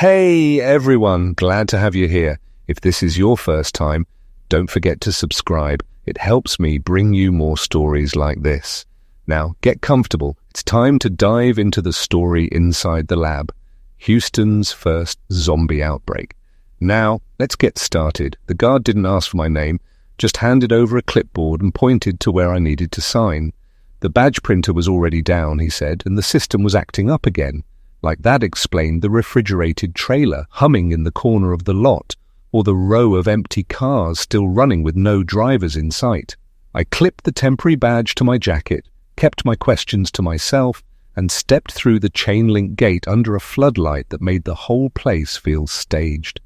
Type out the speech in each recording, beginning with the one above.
Hey everyone, glad to have you here. If this is your first time, don't forget to subscribe. It helps me bring you more stories like this. Now, get comfortable. It's time to dive into the story inside the lab. Houston's first zombie outbreak. Now, let's get started. The guard didn't ask for my name, just handed over a clipboard and pointed to where I needed to sign. The badge printer was already down, he said, and the system was acting up again. Like that explained the refrigerated trailer humming in the corner of the lot, or the row of empty cars still running with no drivers in sight. I clipped the temporary badge to my jacket, kept my questions to myself, and stepped through the chain-link gate under a floodlight that made the whole place feel staged.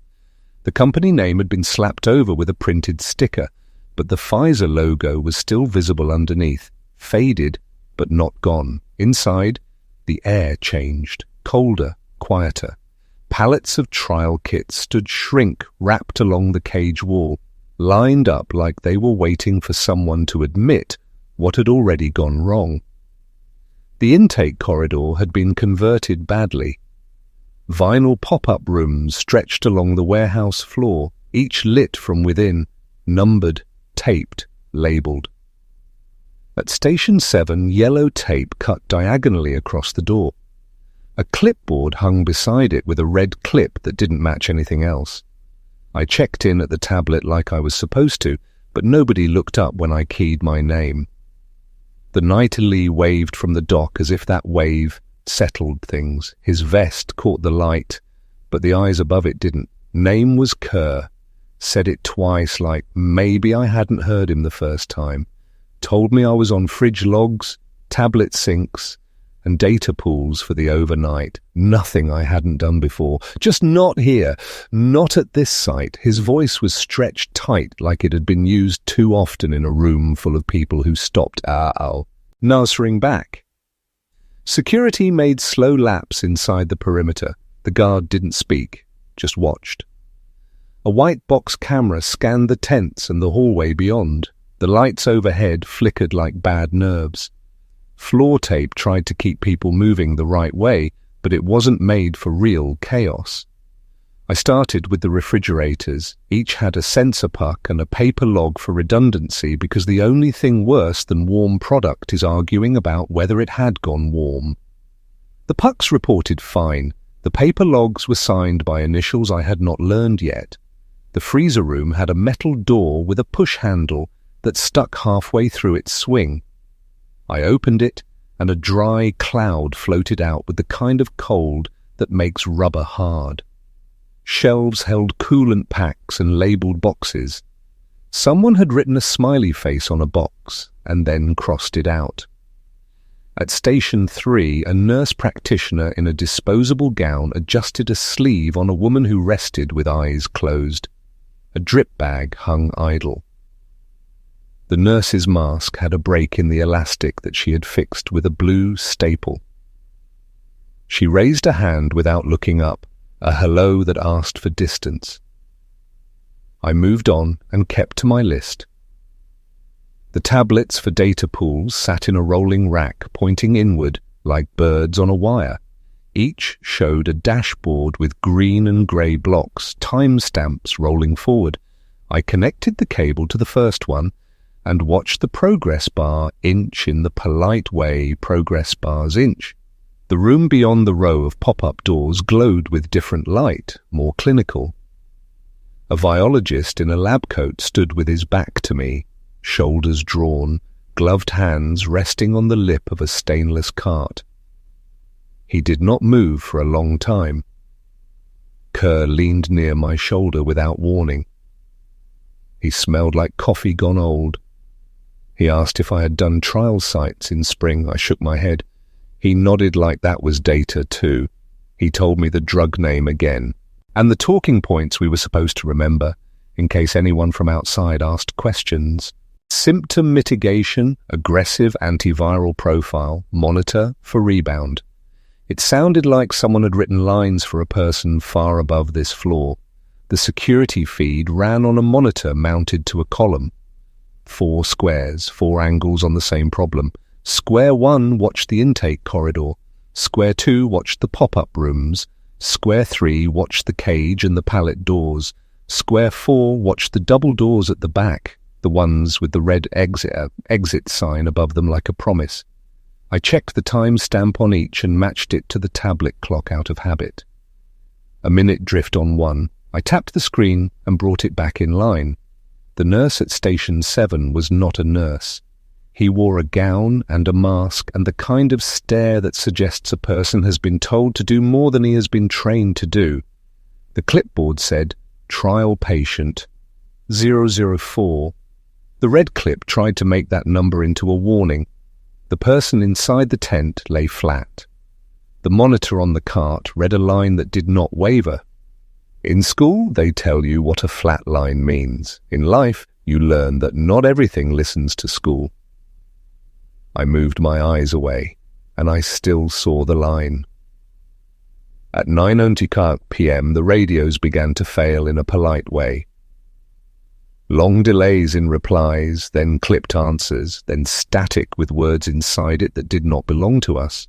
The company name had been slapped over with a printed sticker, but the Pfizer logo was still visible underneath, faded but not gone. Inside, the air changed, colder, quieter. Pallets of trial kits stood shrink-wrapped along the cage wall, lined up like they were waiting for someone to admit what had already gone wrong. The intake corridor had been converted badly. Vinyl pop-up rooms stretched along the warehouse floor, each lit from within, numbered, taped, labelled. At Station 7, yellow tape cut diagonally across the door. A clipboard hung beside it with a red clip that didn't match anything else. I checked in at the tablet like I was supposed to, but nobody looked up when I keyed my name. The knightly waved from the dock as if that wave settled things. His vest caught the light, but the eyes above it didn't. Name was Kerr. Said it twice like maybe I hadn't heard him the first time. Told me I was on fridge logs, tablet syncs, and data pools for the overnight. Nothing I hadn't done before. Just not here. Not at this site. His voice was stretched tight like it had been used too often in a room full of people who stopped answering back. Security made slow laps inside the perimeter. The guard didn't speak, just watched. A white box camera scanned the tents and the hallway beyond. The lights overhead flickered like bad nerves. Floor tape tried to keep people moving the right way, but it wasn't made for real chaos. I started with the refrigerators. Each had a sensor puck and a paper log for redundancy because the only thing worse than warm product is arguing about whether it had gone warm. The pucks reported fine. The paper logs were signed by initials I had not learned yet. The freezer room had a metal door with a push handle that stuck halfway through its swing. I opened it, and a dry cloud floated out with the kind of cold that makes rubber hard. Shelves held coolant packs and labelled boxes. Someone had written a smiley face on a box and then crossed it out. At Station 3, a nurse practitioner in a disposable gown adjusted a sleeve on a woman who rested with eyes closed. A drip bag hung idle. The nurse's mask had a break in the elastic that she had fixed with a blue staple. She raised a hand without looking up, a hello that asked for distance. I moved on and kept to my list. The tablets for data pools sat in a rolling rack pointing inward like birds on a wire. Each showed a dashboard with green and grey blocks, timestamps rolling forward. I connected the cable to the first one and watched the progress bar inch in the polite way progress bars inch. The room beyond the row of pop-up doors glowed with different light, more clinical. A biologist in a lab coat stood with his back to me, shoulders drawn, gloved hands resting on the lip of a stainless cart. He did not move for a long time. Kerr leaned near my shoulder without warning. He smelled like coffee gone old. He asked if I had done trial sites in spring. I shook my head. He nodded like that was data too. He told me the drug name again, and the talking points we were supposed to remember, in case anyone from outside asked questions. Symptom mitigation, aggressive antiviral profile, monitor for rebound. It sounded like someone had written lines for a person far above this floor. The security feed ran on a monitor mounted to a column. 4 squares, 4 angles on the same problem. Square 1 watched the intake corridor. Square 2 watched the pop-up rooms. Square 3 watched the cage and the pallet doors. Square 4 watched the double doors at the back, the ones with the red exit sign above them like a promise. I checked the time stamp on each and matched it to the tablet clock out of habit. A minute drift on one. I tapped the screen and brought it back in line. The nurse at Station 7 was not a nurse. He wore a gown and a mask and the kind of stare that suggests a person has been told to do more than he has been trained to do. The clipboard said, "Trial patient 004. The red clip tried to make that number into a warning. The person inside the tent lay flat. The monitor on the cart read a line that did not waver. In school, they tell you what a flat line means. In life, you learn that not everything listens to school. I moved my eyes away, and I still saw the line. At 9:20 p.m., the radios began to fail in a polite way. Long delays in replies, then clipped answers, then static with words inside it that did not belong to us.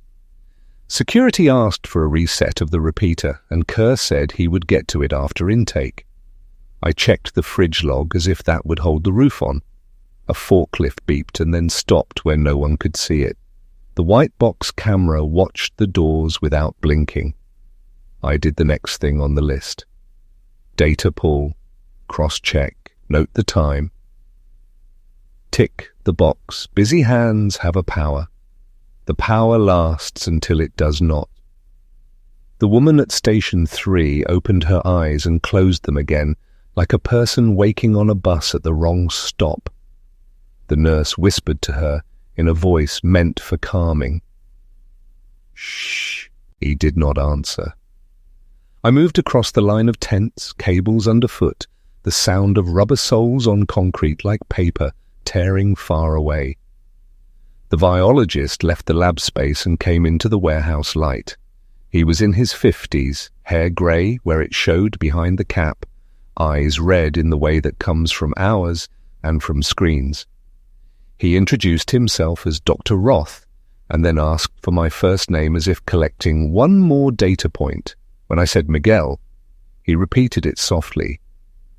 Security asked for a reset of the repeater, and Kerr said he would get to it after intake. I checked the fridge log as if that would hold the roof on. A forklift beeped and then stopped where no one could see it. The white box camera watched the doors without blinking. I did the next thing on the list. Data pull, cross-check, note the time. Tick the box. Busy hands have a power. The power lasts until it does not. The woman at Station 3 opened her eyes and closed them again, like a person waking on a bus at the wrong stop. The nurse whispered to her in a voice meant for calming. Shh. He did not answer. I moved across the line of tents, cables underfoot, the sound of rubber soles on concrete like paper tearing far away. The biologist left the lab space and came into the warehouse light. He was in his 50s, hair grey where it showed behind the cap, eyes red in the way that comes from ours and from screens. He introduced himself as Dr. Roth and then asked for my first name as if collecting one more data point. When I said Miguel, he repeated it softly,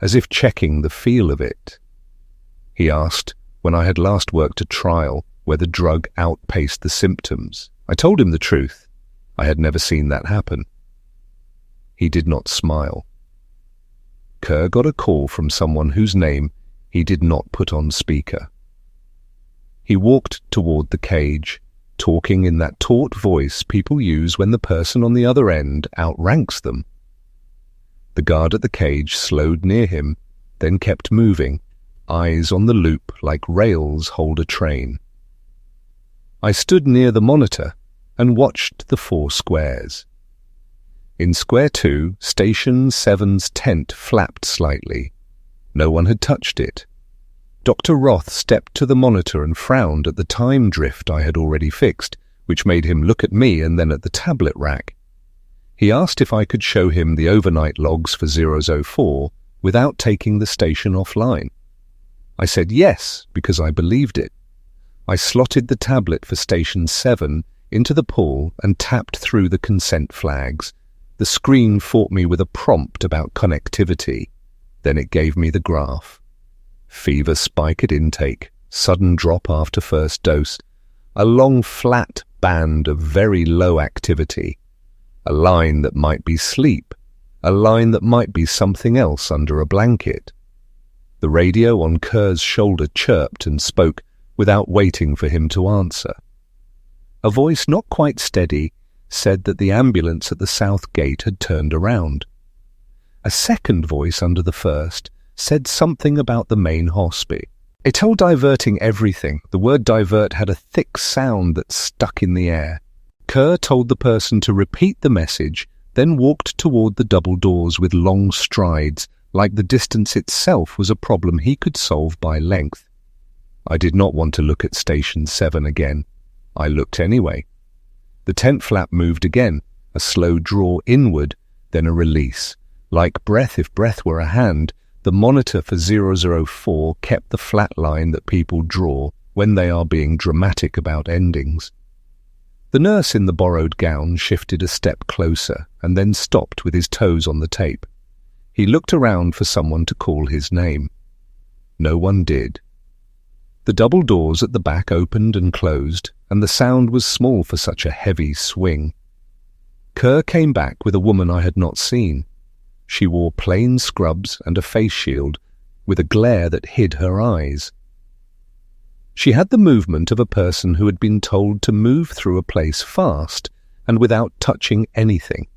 as if checking the feel of it. He asked when I had last worked a trial where the drug outpaced the symptoms. I told him the truth. I had never seen that happen. He did not smile. Kerr got a call from someone whose name he did not put on speaker. He walked toward the cage, talking in that taut voice people use when the person on the other end outranks them. The guard at the cage slowed near him, then kept moving, eyes on the loop like rails hold a train. I stood near the monitor and watched the 4 squares. In Square 2, Station 7's tent flapped slightly. No one had touched it. Dr. Roth stepped to the monitor and frowned at the time drift I had already fixed, which made him look at me and then at the tablet rack. He asked if I could show him the overnight logs for 004 without taking the station offline. I said yes, because I believed it. I slotted the tablet for Station 7 into the pool and tapped through the consent flags. The screen fought me with a prompt about connectivity. Then it gave me the graph. Fever spike at intake, sudden drop after first dose, a long flat band of very low activity, a line that might be sleep, a line that might be something else under a blanket. The radio on Kerr's shoulder chirped and spoke without waiting for him to answer. A voice not quite steady said that the ambulance at the south gate had turned around. A second voice under the first said something about the main hospice. It told diverting everything. The word divert had a thick sound that stuck in the air. Kerr told the person to repeat the message, then walked toward the double doors with long strides, like the distance itself was a problem he could solve by length. I did not want to look at Station 7 again. I looked anyway. The tent flap moved again, a slow draw inward, then a release. Like breath if breath were a hand, the monitor for 004 kept the flat line that people draw when they are being dramatic about endings. The nurse in the borrowed gown shifted a step closer and then stopped with his toes on the tape. He looked around for someone to call his name. No one did. The double doors at the back opened and closed, and the sound was small for such a heavy swing. Kerr came back with a woman I had not seen. She wore plain scrubs and a face shield, with a glare that hid her eyes. She had the movement of a person who had been told to move through a place fast and without touching anything.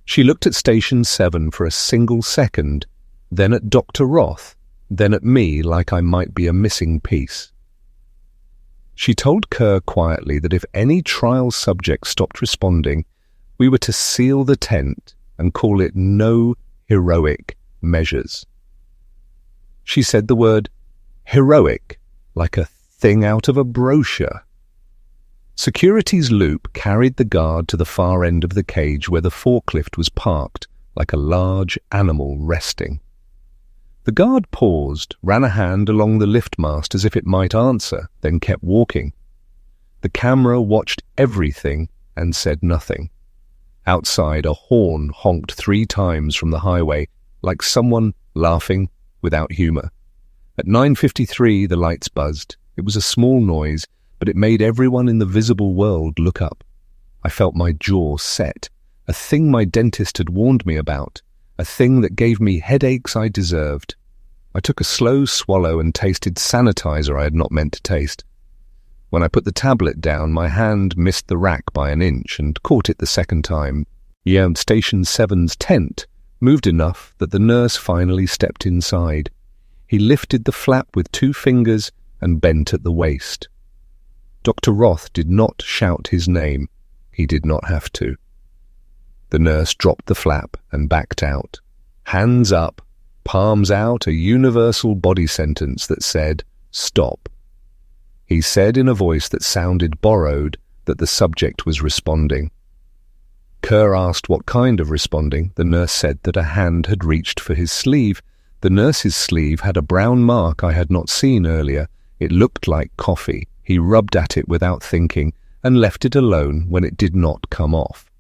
She looked at Station 7 for a single second, then at Dr. Roth, then at me like I might be a missing piece. She told Kerr quietly that if any trial subject stopped responding, we were to seal the tent and call it no heroic measures. She said the word heroic like a thing out of a brochure. Security's loop carried the guard to the far end of the cage where the forklift was parked, like a large animal resting. The guard paused, ran a hand along the lift mast as if it might answer, then kept walking. The camera watched everything and said nothing. Outside, a horn honked 3 times from the highway, like someone laughing without humor. At 9:53, the lights buzzed. It was a small noise, but it made everyone in the visible world look up. I felt my jaw set, a thing my dentist had warned me about, a thing that gave me headaches I deserved. I took a slow swallow and tasted sanitizer I had not meant to taste. When I put the tablet down, my hand missed the rack by an inch and caught it the second time. Station 7's tent moved enough that the nurse finally stepped inside. He lifted the flap with 2 fingers and bent at the waist. Dr. Roth did not shout his name. He did not have to. The nurse dropped the flap and backed out. Hands up, palms out, a universal body sentence that said, "Stop." He said in a voice that sounded borrowed that the subject was responding. Kerr asked what kind of responding. The nurse said that a hand had reached for his sleeve. The nurse's sleeve had a brown mark I had not seen earlier. It looked like coffee. He rubbed at it without thinking and left it alone when it did not come off.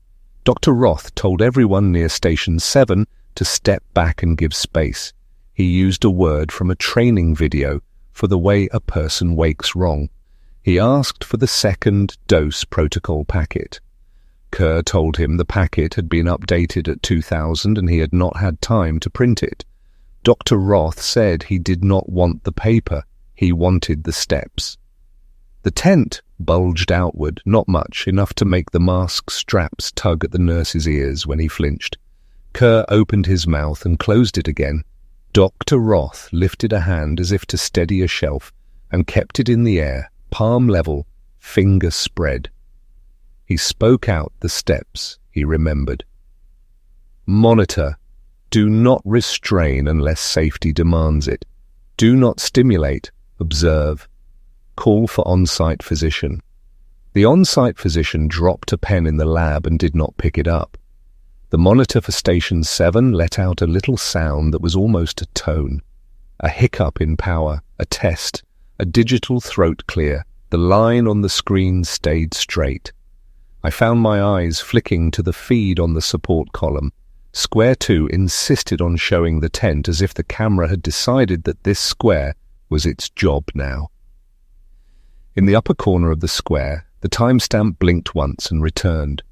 Dr. Roth told everyone near Station 7 to step back and give space. He used a word from a training video for the way a person wakes wrong. He asked for the second dose protocol packet. Kerr told him the packet had been updated at 2000 and he had not had time to print it. Dr. Roth said he did not want the paper, he wanted the steps. The tent bulged outward, not much, enough to make the mask straps tug at the nurse's ears when he flinched. Kerr opened his mouth and closed it again. Dr. Roth lifted a hand as if to steady a shelf and kept it in the air, palm level, finger spread. He spoke out the steps he remembered. Monitor. Do not restrain unless safety demands it. Do not stimulate. Observe. Call for on-site physician. The on-site physician dropped a pen in the lab and did not pick it up. The monitor for Station 7 let out a little sound that was almost a tone. A hiccup in power, a test, a digital throat clear. The line on the screen stayed straight. I found my eyes flicking to the feed on the support column. Square 2 insisted on showing the tent as if the camera had decided that this square was its job now. In the upper corner of the square, the timestamp blinked once and returned.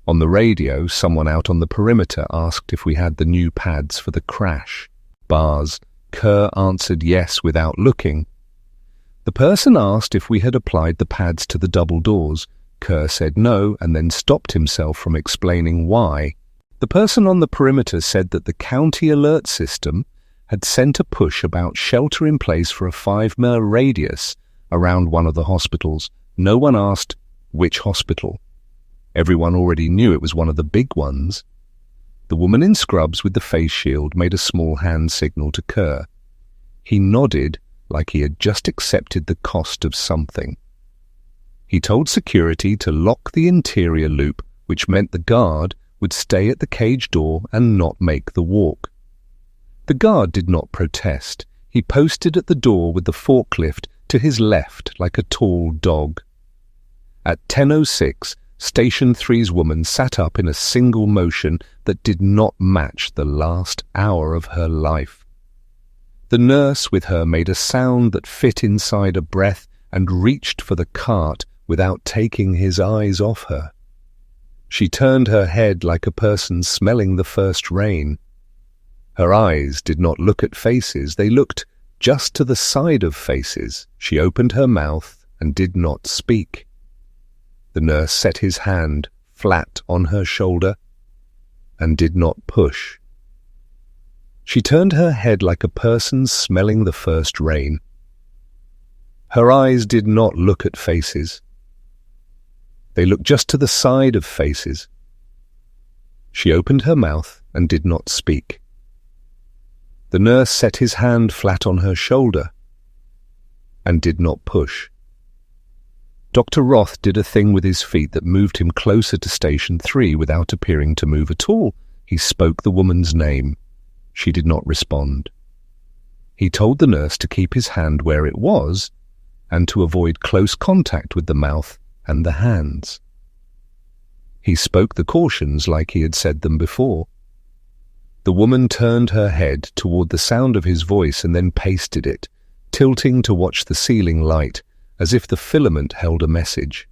On the radio, someone out on the perimeter asked if we had the new pads for the crash. Bars. Kerr answered yes without looking. The person asked if we had applied the pads to the double doors. Kerr said no and then stopped himself from explaining why. The person on the perimeter said that the county alert system had sent a push about shelter in place for a 5-mile radius around one of the hospitals. No one asked which hospital. Everyone already knew it was one of the big ones. The woman in scrubs with the face shield made a small hand signal to Kerr. He nodded like he had just accepted the cost of something. He told security to lock the interior loop, which meant the guard would stay at the cage door and not make the walk. The guard did not protest. He posted at the door with the forklift to his left like a tall dog. At 10:06, Station 3's woman sat up in a single motion that did not match the last hour of her life. The nurse with her made a sound that fit inside a breath and reached for the cart without taking his eyes off her. She turned her head like a person smelling the first rain. Her eyes did not look at faces, they looked just to the side of faces. She opened her mouth and did not speak. The nurse set his hand flat on her shoulder and did not push. She turned her head like a person smelling the first rain. Her eyes did not look at faces. They looked just to the side of faces. She opened her mouth and did not speak. The nurse set his hand flat on her shoulder and did not push. Dr. Roth did a thing with his feet that moved him closer to Station 3 without appearing to move at all. He spoke the woman's name. She did not respond. He told the nurse to keep his hand where it was and to avoid close contact with the mouth and the hands. He spoke the cautions like he had said them before. The woman turned her head toward the sound of his voice and then pasted it, tilting to watch the ceiling light, as if the filament held a message.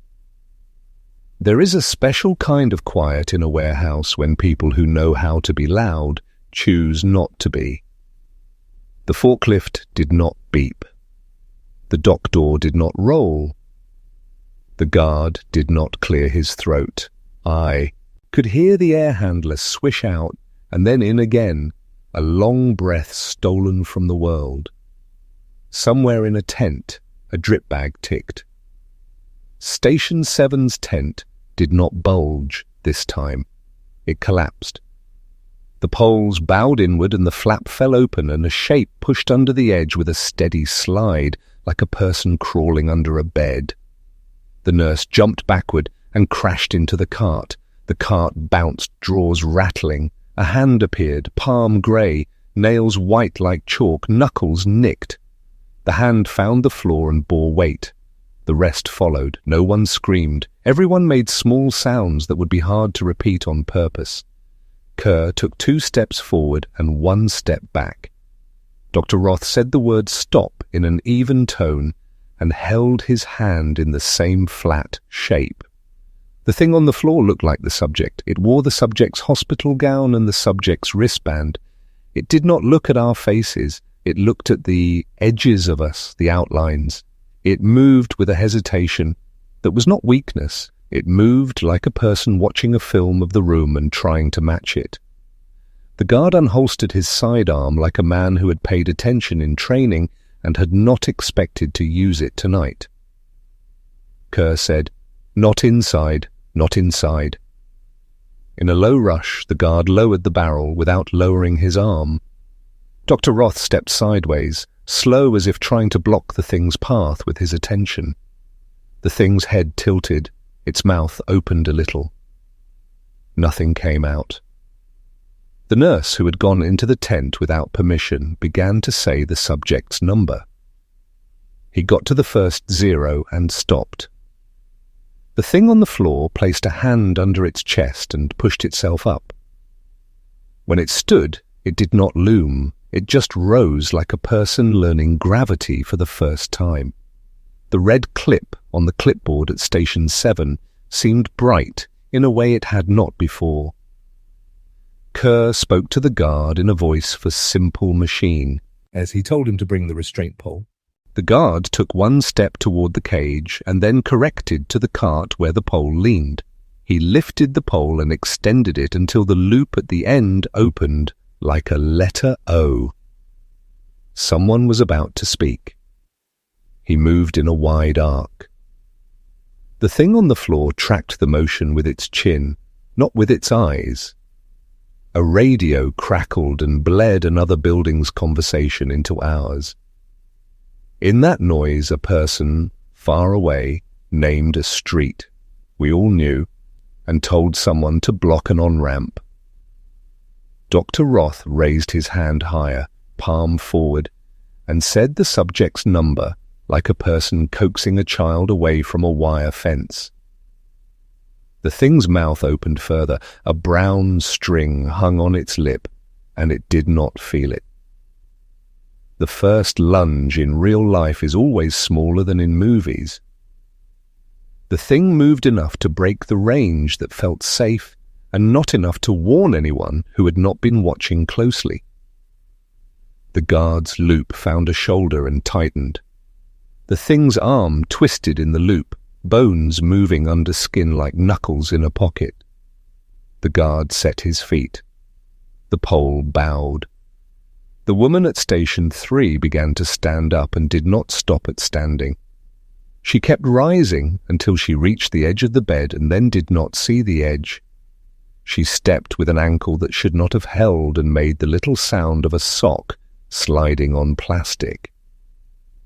There is a special kind of quiet in a warehouse when people who know how to be loud choose not to be. The forklift did not beep. The dock door did not roll. The guard did not clear his throat. I could hear the air handler swish out and then in again, a long breath stolen from the world. Somewhere in a tent, a drip bag ticked. Station 7's tent did not bulge this time. It collapsed. The poles bowed inward and the flap fell open and a shape pushed under the edge with a steady slide, like a person crawling under a bed. The nurse jumped backward and crashed into the cart. The cart bounced, drawers rattling. A hand appeared, palm grey, nails white like chalk, knuckles nicked. The hand found the floor and bore weight. The rest followed. No one screamed. Everyone made small sounds that would be hard to repeat on purpose. Kerr took 2 steps forward and 1 step back. Dr. Roth said the word stop in an even tone and held his hand in the same flat shape. The thing on the floor looked like the subject. It wore the subject's hospital gown and the subject's wristband. It did not look at our faces. It looked at the edges of us, the outlines. It moved with a hesitation that was not weakness. It moved like a person watching a film of the room and trying to match it. The guard unholstered his sidearm like a man who had paid attention in training and had not expected to use it tonight. Kerr said, "Not inside, not inside." In a low rush, the guard lowered the barrel without lowering his arm. Dr. Roth stepped sideways, slow as if trying to block the thing's path with his attention. The thing's head tilted, its mouth opened a little. Nothing came out. The nurse, who had gone into the tent without permission, began to say the subject's number. He got to the first 0 and stopped. The thing on the floor placed a hand under its chest and pushed itself up. When it stood, it did not loom. It just rose like a person learning gravity for the first time. The red clip on the clipboard at Station 7 seemed bright in a way it had not before. Kerr spoke to the guard in a voice for simple machine, as he told him to bring the restraint pole. The guard took 1 step toward the cage and then corrected to the cart where the pole leaned. He lifted the pole and extended it until the loop at the end opened like a letter O. Someone was about to speak. He moved in a wide arc. The thing on the floor tracked the motion with its chin, not with its eyes. A radio crackled and blared another building's conversation into ours. In that noise, a person, far away, named a street we all knew and told someone to block an on-ramp. Dr. Roth raised his hand higher, palm forward, and said the subject's number like a person coaxing a child away from a wire fence. The thing's mouth opened further. A brown string hung on its lip, and it did not feel it. The first lunge in real life is always smaller than in movies. The thing moved enough to break the range that felt safe, and not enough to warn anyone who had not been watching closely. The guard's loop found a shoulder and tightened. The thing's arm twisted in the loop, bones moving under skin like knuckles in a pocket. The guard set his feet. The pole bowed. The woman at Station 3 began to stand up and did not stop at standing. She kept rising until she reached the edge of the bed and then did not see the edge. She stepped with an ankle that should not have held and made the little sound of a sock sliding on plastic.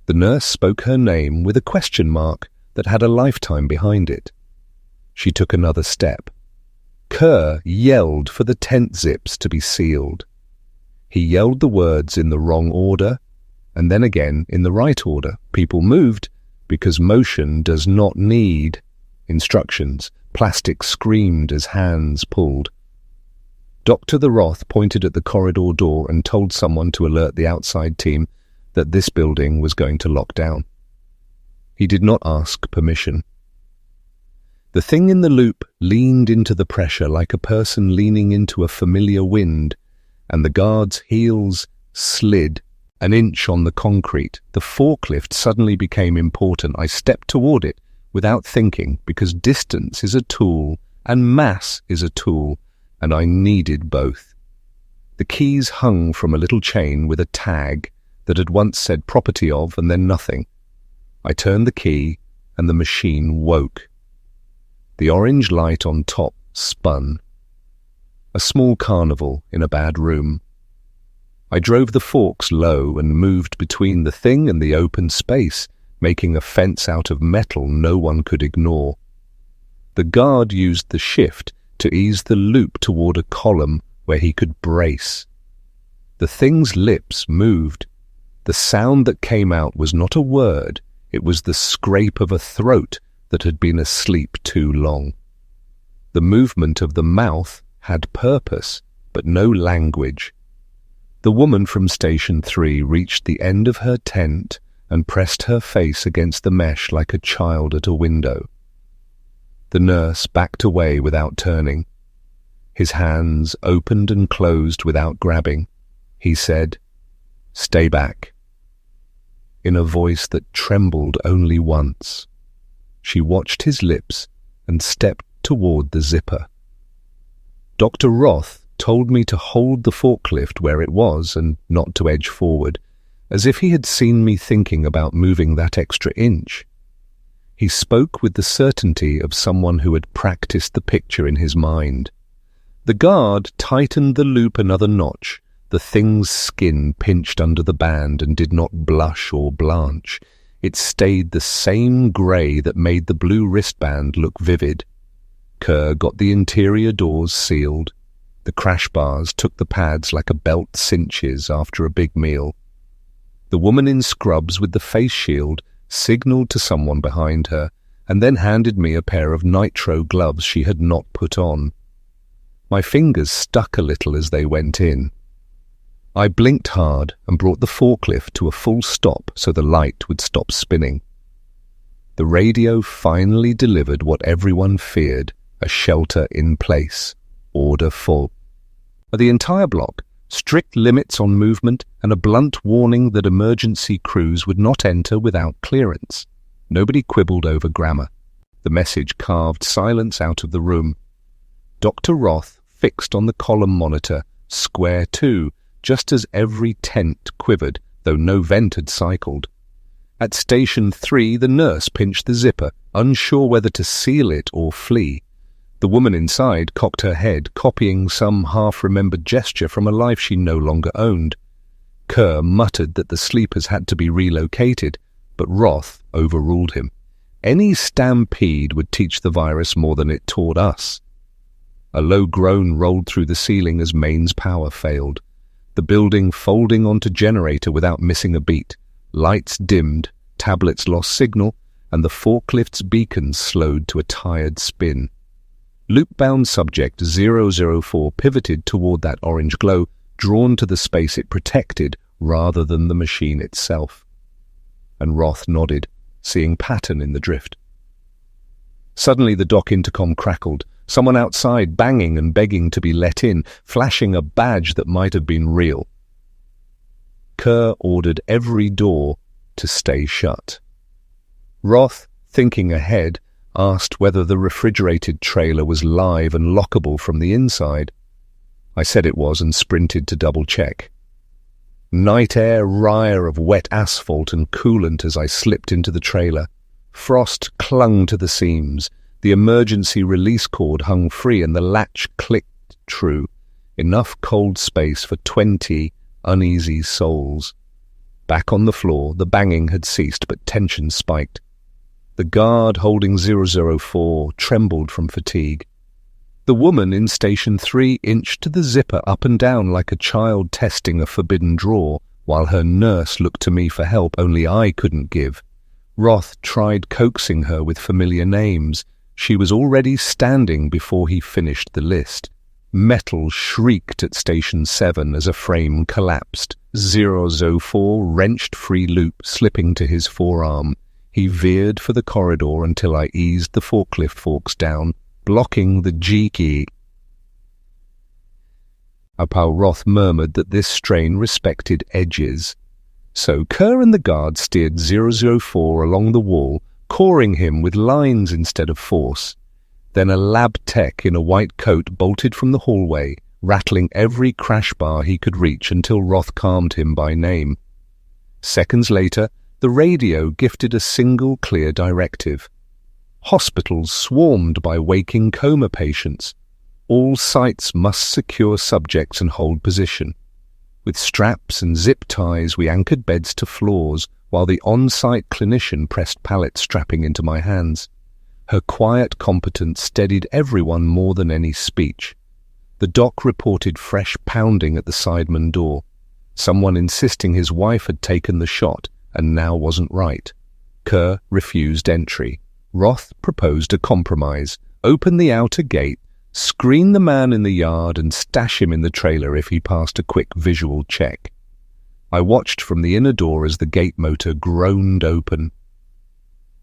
The nurse spoke her name with a question mark that had a lifetime behind it. She took another step. Kerr yelled for the tent zips to be sealed. He yelled the words in the wrong order, and then again in the right order. People moved because motion does not need instructions. Plastic screamed as hands pulled. Dr. The Roth pointed at the corridor door and told someone to alert the outside team that this building was going to lock down. He did not ask permission. The thing in the loop leaned into the pressure like a person leaning into a familiar wind, and the guard's heels slid an inch on the concrete. The forklift suddenly became important. I stepped toward it without thinking, because distance is a tool and mass is a tool, and I needed both. The keys hung from a little chain with a tag that had once said property of and then nothing. I turned the key and the machine woke. The orange light on top spun. A small carnival in a bad room. I drove the forks low and moved between the thing and the open space, making a fence out of metal no one could ignore. The guard used the shift to ease the loop toward a column where he could brace. The thing's lips moved. The sound that came out was not a word. It was the scrape of a throat that had been asleep too long. The movement of the mouth had purpose, but no language. The woman from Station 3 reached the end of her tent and pressed her face against the mesh like a child at a window. The nurse backed away without turning. His hands opened and closed without grabbing. He said, "Stay back," in a voice that trembled only once. She watched his lips and stepped toward the zipper. Dr. Roth told me to hold the forklift where it was and not to edge forward, as if he had seen me thinking about moving that extra inch. He spoke with the certainty of someone who had practiced the picture in his mind. The guard tightened the loop another notch. The thing's skin pinched under the band and did not blush or blanch. It stayed the same grey that made the blue wristband look vivid. Kerr got the interior doors sealed. The crash bars took the pads like a belt cinches after a big meal. The woman in scrubs with the face shield signaled to someone behind her and then handed me a pair of nitro gloves she had not put on. My fingers stuck a little as they went in. I blinked hard and brought the forklift to a full stop so the light would stop spinning. The radio finally delivered what everyone feared, a shelter in place, order full. For the entire block, strict limits on movement and a blunt warning that emergency crews would not enter without clearance. Nobody quibbled over grammar. The message carved silence out of the room. Dr. Roth fixed on the column monitor, square 2, just as every tent quivered, though no vent had cycled. At Station 3, the nurse pinched the zipper, unsure whether to seal it or flee. The woman inside cocked her head, copying some half-remembered gesture from a life she no longer owned. Kerr muttered that the sleepers had to be relocated, but Roth overruled him. Any stampede would teach the virus more than it taught us. A low groan rolled through the ceiling as mains power failed. The building folding onto generator without missing a beat. Lights dimmed, tablets lost signal, and the forklift's beacons slowed to a tired spin. Loop-bound subject 004 pivoted toward that orange glow, drawn to the space it protected rather than the machine itself. And Roth nodded, seeing pattern in the drift. Suddenly the dock intercom crackled, someone outside banging and begging to be let in, flashing a badge that might have been real. Kerr ordered every door to stay shut. Roth, thinking ahead, asked whether the refrigerated trailer was live and lockable from the inside. I said it was and sprinted to double-check. Night air rire of wet asphalt and coolant as I slipped into the trailer. Frost clung to the seams. The emergency release cord hung free and the latch clicked true. Enough cold space for 20 uneasy souls. Back on the floor, the banging had ceased, but tension spiked. The guard holding 004 trembled from fatigue. The woman in Station 3 inched the zipper up and down like a child testing a forbidden drawer, while her nurse looked to me for help only I couldn't give. Roth tried coaxing her with familiar names. She was already standing before he finished the list. Metal shrieked at Station 7 as a frame collapsed. 004 wrenched free loop, slipping to his forearm. He veered for the corridor until I eased the forklift forks down, blocking the G key. Apal Roth murmured that this strain respected edges. So Kerr and the guard steered 004 along the wall, coring him with lines instead of force. Then a lab tech in a white coat bolted from the hallway, rattling every crash bar he could reach until Roth calmed him by name. Seconds later, the radio gifted a single clear directive. Hospitals swarmed by waking coma patients. All sites must secure subjects and hold position. With straps and zip ties, we anchored beds to floors, while the on-site clinician pressed pallets strapping into my hands. Her quiet competence steadied everyone more than any speech. The doc reported fresh pounding at the sideman door. Someone insisting his wife had taken the shot and now wasn't right. Kerr refused entry. Roth proposed a compromise: open the outer gate, screen the man in the yard and stash him in the trailer if he passed a quick visual check. I watched from the inner door as the gate motor groaned open.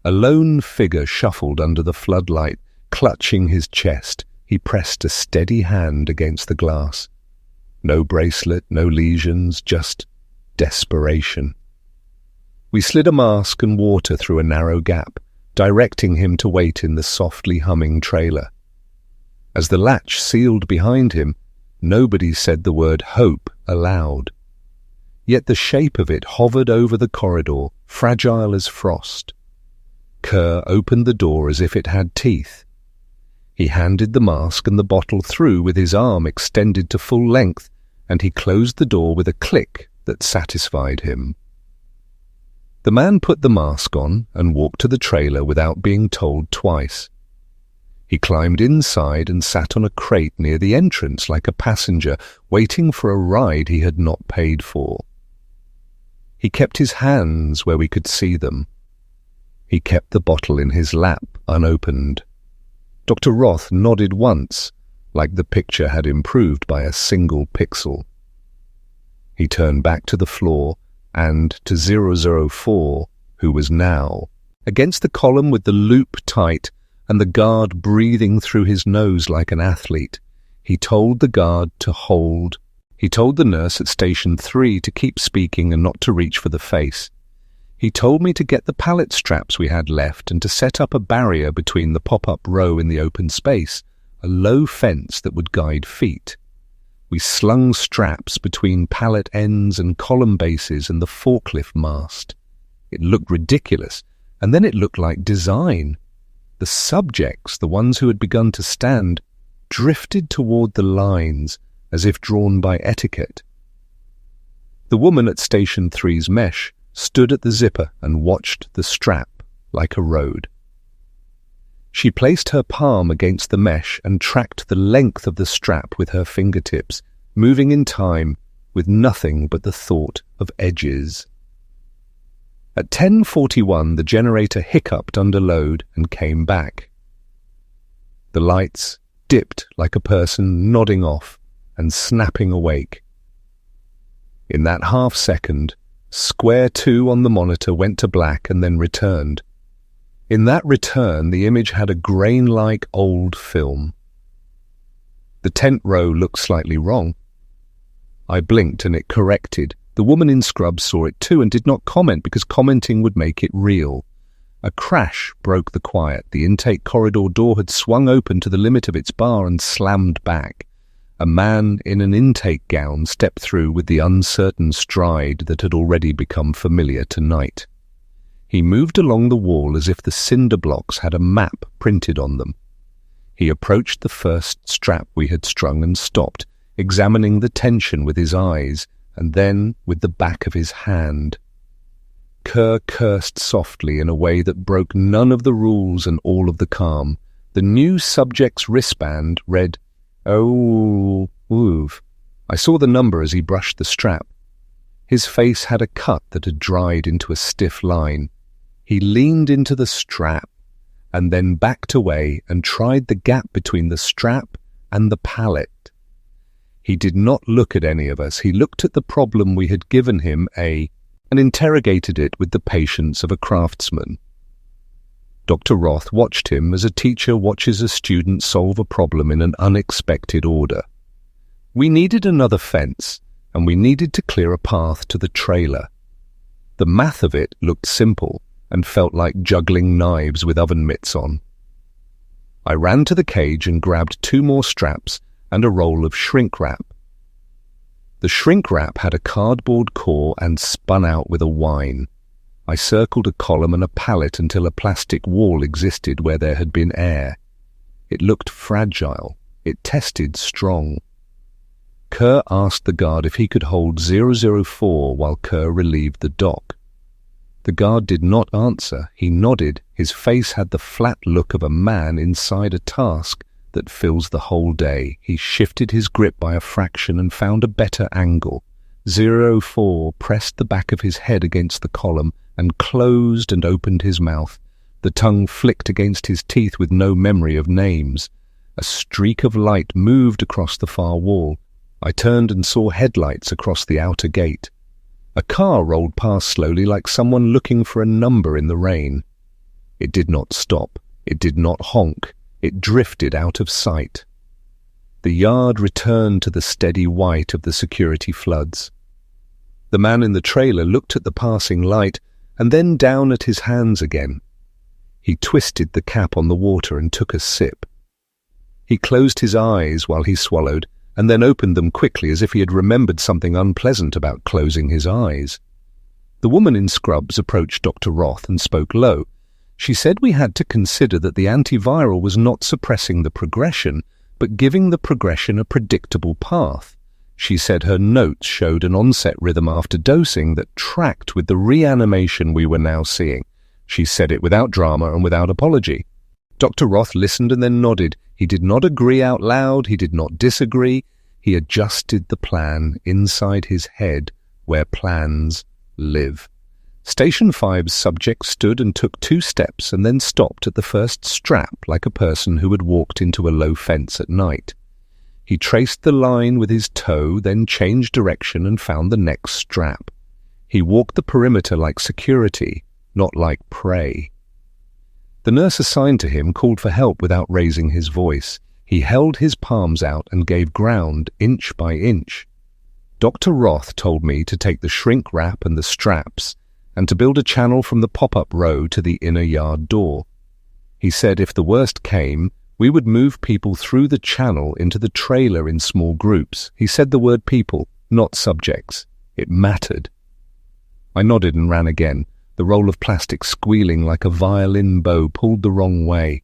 A lone figure shuffled under the floodlight, clutching his chest. He pressed a steady hand against the glass. No bracelet, no lesions, just desperation. We slid a mask and water through a narrow gap, directing him to wait in the softly humming trailer. As the latch sealed behind him, nobody said the word hope aloud. Yet the shape of it hovered over the corridor, fragile as frost. Kerr opened the door as if it had teeth. He handed the mask and the bottle through with his arm extended to full length, and he closed the door with a click that satisfied him. The man put the mask on and walked to the trailer without being told twice. He climbed inside and sat on a crate near the entrance like a passenger, waiting for a ride he had not paid for. He kept his hands where we could see them. He kept the bottle in his lap, unopened. Dr. Roth nodded once, like the picture had improved by a single pixel. He turned back to the floor and to 004, who was now against the column with the loop tight and the guard breathing through his nose like an athlete. He told the guard to hold. He told the nurse at Station 3 to keep speaking and not to reach for the face. He told me to get the pallet straps we had left and to set up a barrier between the pop-up row in the open space, a low fence that would guide feet. We slung straps between pallet ends and column bases and the forklift mast. It looked ridiculous, and then it looked like design. The subjects, the ones who had begun to stand, drifted toward the lines as if drawn by etiquette. The woman at Station 3's mesh stood at the zipper and watched the strap like a road. She placed her palm against the mesh and tracked the length of the strap with her fingertips, moving in time with nothing but the thought of edges. At 10:41, the generator hiccuped under load and came back. The lights dipped like a person nodding off and snapping awake. In that half-second, square 2 on the monitor went to black and then returned. In that return, the image had a grain-like old film. The 10th row looked slightly wrong. I blinked and it corrected. The woman in scrubs saw it too and did not comment because commenting would make it real. A crash broke the quiet. The intake corridor door had swung open to the limit of its bar and slammed back. A man in an intake gown stepped through with the uncertain stride that had already become familiar tonight. He moved along the wall as if the cinder blocks had a map printed on them. He approached the first strap we had strung and stopped, examining the tension with his eyes and then with the back of his hand. Kerr cursed softly in a way that broke none of the rules and all of the calm. The new subject's wristband read, "Oh, oof." I saw the number as he brushed the strap. His face had a cut that had dried into a stiff line. He leaned into the strap and then backed away and tried the gap between the strap and the pallet. He did not look at any of us. He looked at the problem we had given him and interrogated it with the patience of a craftsman. Dr. Roth watched him as a teacher watches a student solve a problem in an unexpected order. We needed another fence, and we needed to clear a path to the trailer. The math of it looked simple and felt like juggling knives with oven mitts on. I ran to the cage and grabbed 2 more straps and a roll of shrink wrap. The shrink wrap had a cardboard core and spun out with a whine. I circled a column and a pallet until a plastic wall existed where there had been air. It looked fragile. It tested strong. Kerr asked the guard if he could hold 004 while Kerr relieved the dock. The guard did not answer. He nodded. His face had the flat look of a man inside a task that fills the whole day. He shifted his grip by a fraction and found a better angle. 04 pressed the back of his head against the column and closed and opened his mouth. The tongue flicked against his teeth with no memory of names. A streak of light moved across the far wall. I turned and saw headlights across the outer gate. A car rolled past slowly like someone looking for a number in the rain. It did not stop. It did not honk. It drifted out of sight. The yard returned to the steady white of the security floods. The man in the trailer looked at the passing light and then down at his hands again. He twisted the cap on the water and took a sip. He closed his eyes while he swallowed and then opened them quickly as if he had remembered something unpleasant about closing his eyes. The woman in scrubs approached Dr. Roth and spoke low. She said we had to consider that the antiviral was not suppressing the progression, but giving the progression a predictable path. She said her notes showed an onset rhythm after dosing that tracked with the reanimation we were now seeing. She said it without drama and without apology. Dr. Roth listened and then nodded. He did not agree out loud. He did not disagree. He adjusted the plan inside his head where plans live. Station 5's subject stood and took 2 steps and then stopped at the first strap like a person who had walked into a low fence at night. He traced the line with his toe, then changed direction and found the next strap. He walked the perimeter like security, not like prey. The nurse assigned to him called for help without raising his voice. He held his palms out and gave ground inch by inch. Dr. Roth told me to take the shrink wrap and the straps and to build a channel from the pop-up row to the inner yard door. He said if the worst came, we would move people through the channel into the trailer in small groups. He said the word people, not subjects. It mattered. I nodded and ran again, the roll of plastic squealing like a violin bow pulled the wrong way.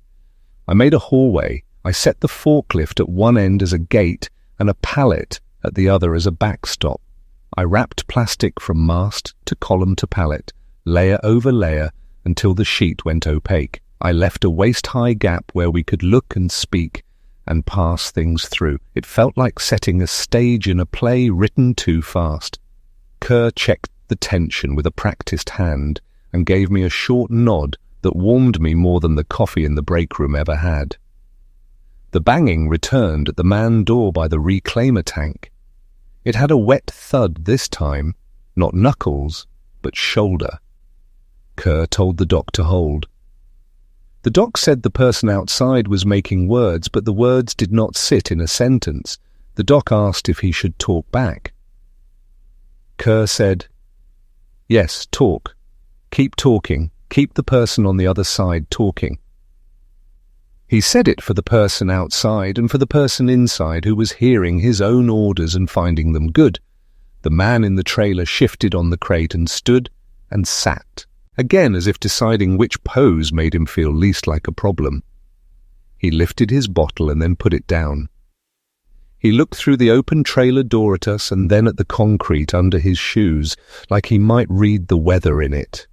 I made a hallway. I set the forklift at one end as a gate and a pallet at the other as a backstop. I wrapped plastic from mast to column to pallet, layer over layer, until the sheet went opaque. I left a waist-high gap where we could look and speak and pass things through. It felt like setting a stage in a play written too fast. Kerr checked the tension with a practiced hand and gave me a short nod that warmed me more than the coffee in the break room ever had. The banging returned at the man door by the reclaimer tank. It had a wet thud this time, not knuckles, but shoulder. Kerr told the doc to hold. The doc said the person outside was making words, but the words did not sit in a sentence. The doc asked if he should talk back. Kerr said, "Yes, talk. Keep talking. Keep the person on the other side talking." He said it for the person outside and for the person inside who was hearing his own orders and finding them good. The man in the trailer shifted on the crate and stood and sat, again as if deciding which pose made him feel least like a problem. He lifted his bottle and then put it down. He looked through the open trailer door at us and then at the concrete under his shoes, like he might read the weather in it.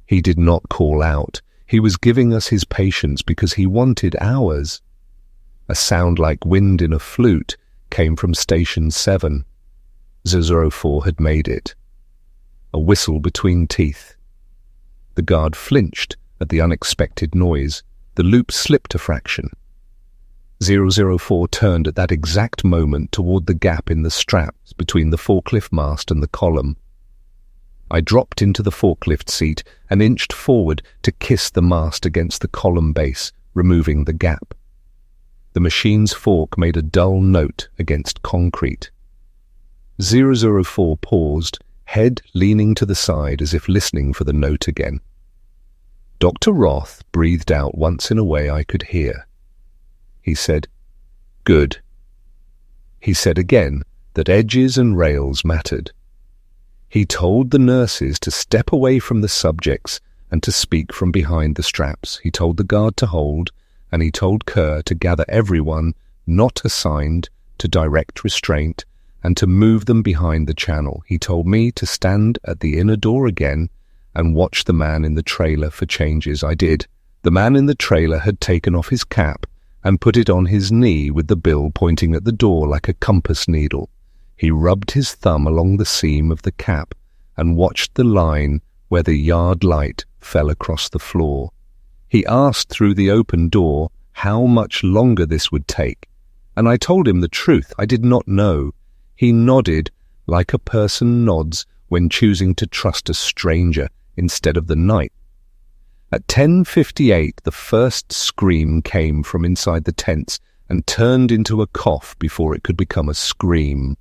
He did not call out. He was giving us his patience because he wanted ours. A sound like wind in a flute came from Station 7. 004 had made it. A whistle between teeth. The guard flinched at the unexpected noise. The loop slipped a fraction. 004 turned at that exact moment toward the gap in the straps between the forklift mast and the column. I dropped into the forklift seat and inched forward to kiss the mast against the column base, removing the gap. The machine's fork made a dull note against concrete. 004 paused, head leaning to the side as if listening for the note again. Dr. Roth breathed out once in a way I could hear. He said, "Good." He said again that edges and rails mattered. He told the nurses to step away from the subjects and to speak from behind the straps. He told the guard to hold, and he told Kerr to gather everyone not assigned to direct restraint and to move them behind the channel. He told me to stand at the inner door again and watch the man in the trailer for changes. I did. The man in the trailer had taken off his cap and put it on his knee with the bill pointing at the door like a compass needle. He rubbed his thumb along the seam of the cap and watched the line where the yard light fell across the floor. He asked through the open door how much longer this would take, and I told him the truth. I did not know. He nodded like a person nods when choosing to trust a stranger instead of the night. At 10:58, the first scream came from inside the tents and turned into a cough before it could become a scream.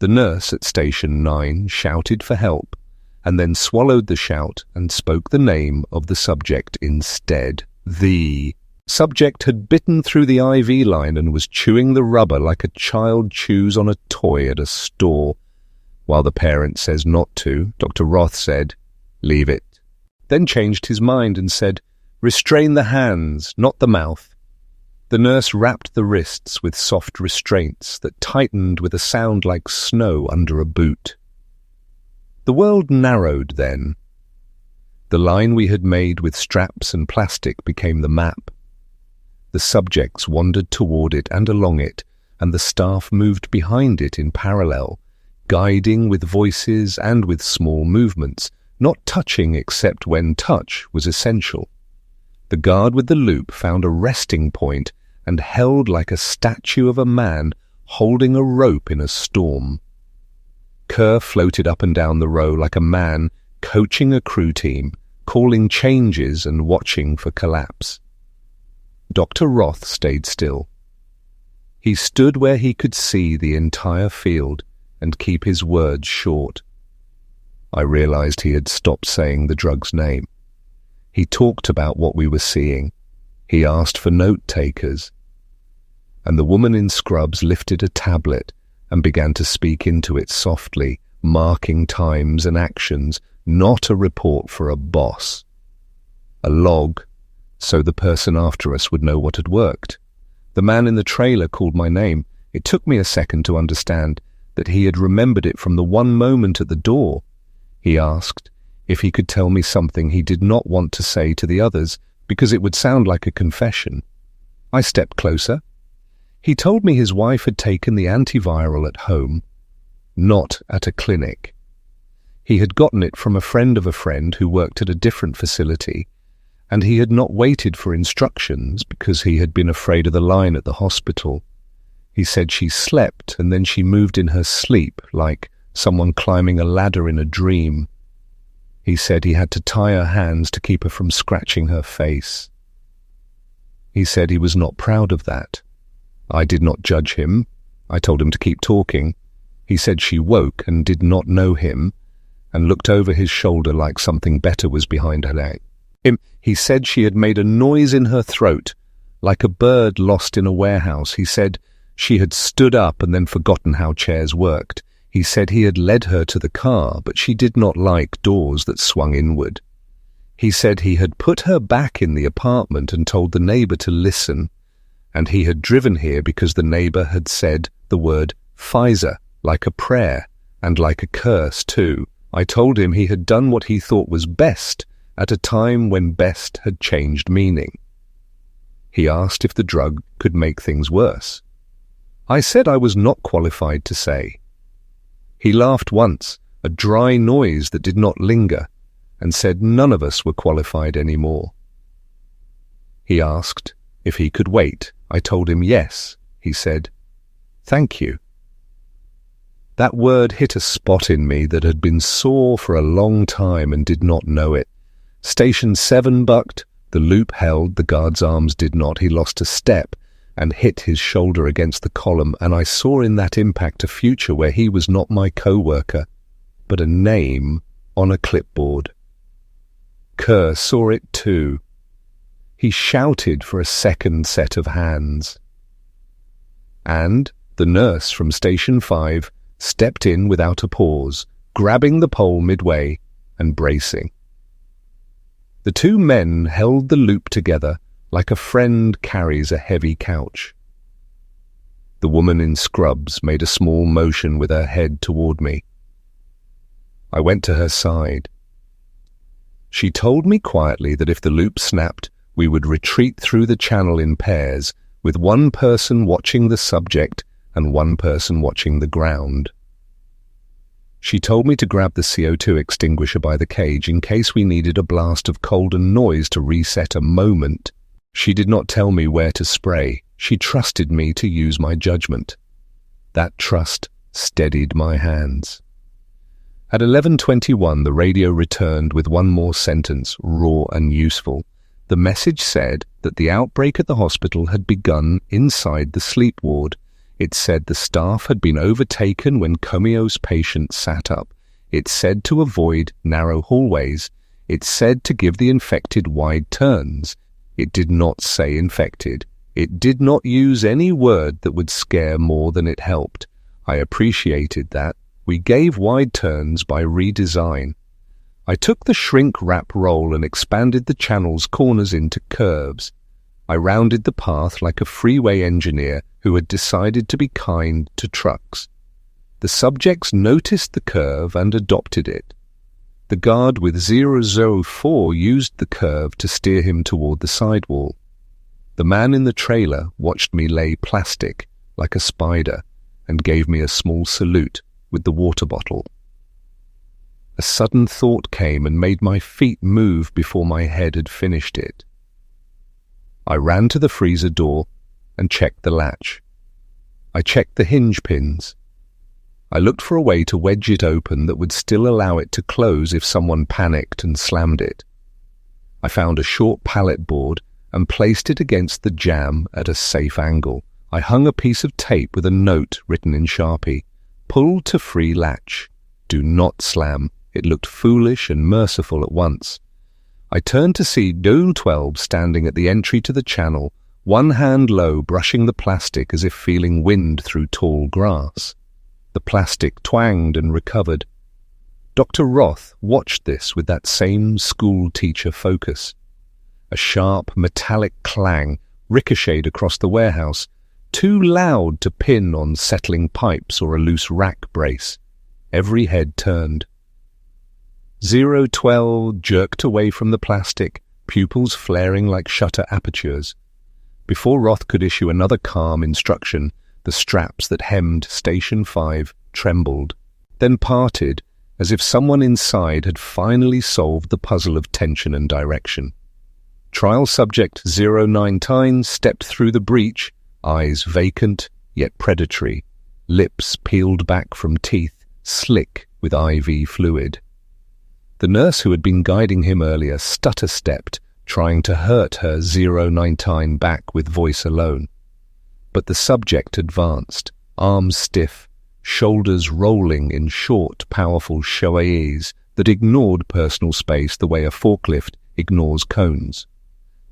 The nurse at Station 9 shouted for help, and then swallowed the shout and spoke the name of the subject instead. The subject had bitten through the IV line and was chewing the rubber like a child chews on a toy at a store. While the parent says not to, Dr. Roth said, "Leave it," then changed his mind and said, "Restrain the hands, not the mouth." The nurse wrapped the wrists with soft restraints that tightened with a sound like snow under a boot. The world narrowed then. The line we had made with straps and plastic became the map. The subjects wandered toward it and along it, and the staff moved behind it in parallel, guiding with voices and with small movements, not touching except when touch was essential. The guard with the loop found a resting point and held like a statue of a man holding a rope in a storm. Kerr floated up and down the row like a man coaching a crew team, calling changes and watching for collapse. Dr. Roth stayed still. He stood where he could see the entire field and keep his words short. I realized he had stopped saying the drug's name. He talked about what we were seeing. He asked for note-takers. And the woman in scrubs lifted a tablet and began to speak into it softly, marking times and actions, not a report for a boss. A log, so the person after us would know what had worked. The man in the trailer called my name. It took me a second to understand that he had remembered it from the one moment at the door. He asked if he could tell me something he did not want to say to the others because it would sound like a confession. I stepped closer. He told me his wife had taken the antiviral at home, not at a clinic. He had gotten it from a friend of a friend who worked at a different facility, and he had not waited for instructions because he had been afraid of the line at the hospital. He said she slept and then she moved in her sleep like someone climbing a ladder in a dream. He said he had to tie her hands to keep her from scratching her face. He said he was not proud of that. I did not judge him. I told him to keep talking. He said she woke and did not know him and looked over his shoulder like something better was behind her neck. He said she had made a noise in her throat, like a bird lost in a warehouse. He said she had stood up and then forgotten how chairs worked. He said he had led her to the car, but she did not like doors that swung inward. He said he had put her back in the apartment and told the neighbor to listen, and he had driven here because the neighbor had said the word Pfizer, like a prayer, and like a curse too. I told him he had done what he thought was best at a time when best had changed meaning. He asked if the drug could make things worse. I said I was not qualified to say. He laughed once, a dry noise that did not linger, and said none of us were qualified anymore. He asked if he could wait. I told him yes. He said, "Thank you." That word hit a spot in me that had been sore for a long time and did not know it. Station 7 bucked, the loop held, the guard's arms did not. He lost a step and hit his shoulder against the column, and I saw in that impact a future where he was not my co-worker, but a name on a clipboard. Kerr saw it too. He shouted for a second set of hands. And the nurse from Station 5 stepped in without a pause, grabbing the pole midway and bracing. The two men held the loop together like a friend carries a heavy couch. The woman in scrubs made a small motion with her head toward me. I went to her side. She told me quietly that if the loop snapped, we would retreat through the channel in pairs, with one person watching the subject and one person watching the ground. She told me to grab the CO2 extinguisher by the cage in case we needed a blast of cold and noise to reset a moment. She did not tell me where to spray. She trusted me to use my judgment. That trust steadied my hands. At 11:21, the radio returned with one more sentence, raw and useful. The message said that the outbreak at the hospital had begun inside the sleep ward. It said the staff had been overtaken when comatose patients sat up. It said to avoid narrow hallways. It said to give the infected wide turns. It did not say infected. It did not use any word that would scare more than it helped. I appreciated that. We gave wide turns by redesign. I took the shrink wrap roll and expanded the channel's corners into curves. I rounded the path like a freeway engineer who had decided to be kind to trucks. The subjects noticed the curve and adopted it. The guard with 004 used the curve to steer him toward the sidewall. The man in the trailer watched me lay plastic like a spider and gave me a small salute with the water bottle. A sudden thought came and made my feet move before my head had finished it. I ran to the freezer door and checked the latch. I checked the hinge pins. I looked for a way to wedge it open that would still allow it to close if someone panicked and slammed it. I found a short pallet board and placed it against the jamb at a safe angle. I hung a piece of tape with a note written in Sharpie. Pull to free latch. Do not slam. It looked foolish and merciful at once. I turned to see Dole 12 standing at the entry to the channel, one hand low, brushing the plastic as if feeling wind through tall grass. The plastic twanged and recovered. Dr. Roth watched this with that same school teacher focus. A sharp, metallic clang ricocheted across the warehouse, too loud to pin on settling pipes or a loose rack brace. Every head turned. 012 jerked away from the plastic, pupils flaring like shutter apertures. Before Roth could issue another calm instruction, the straps that hemmed Station 5 trembled, then parted as if someone inside had finally solved the puzzle of tension and direction. Trial subject 019 stepped through the breach, eyes vacant yet predatory, lips peeled back from teeth, slick with IV fluid. The nurse who had been guiding him earlier stutter-stepped, trying to hurt her 019 back with voice alone. But the subject advanced, arms stiff, shoulders rolling in short, powerful shoeies that ignored personal space the way a forklift ignores cones.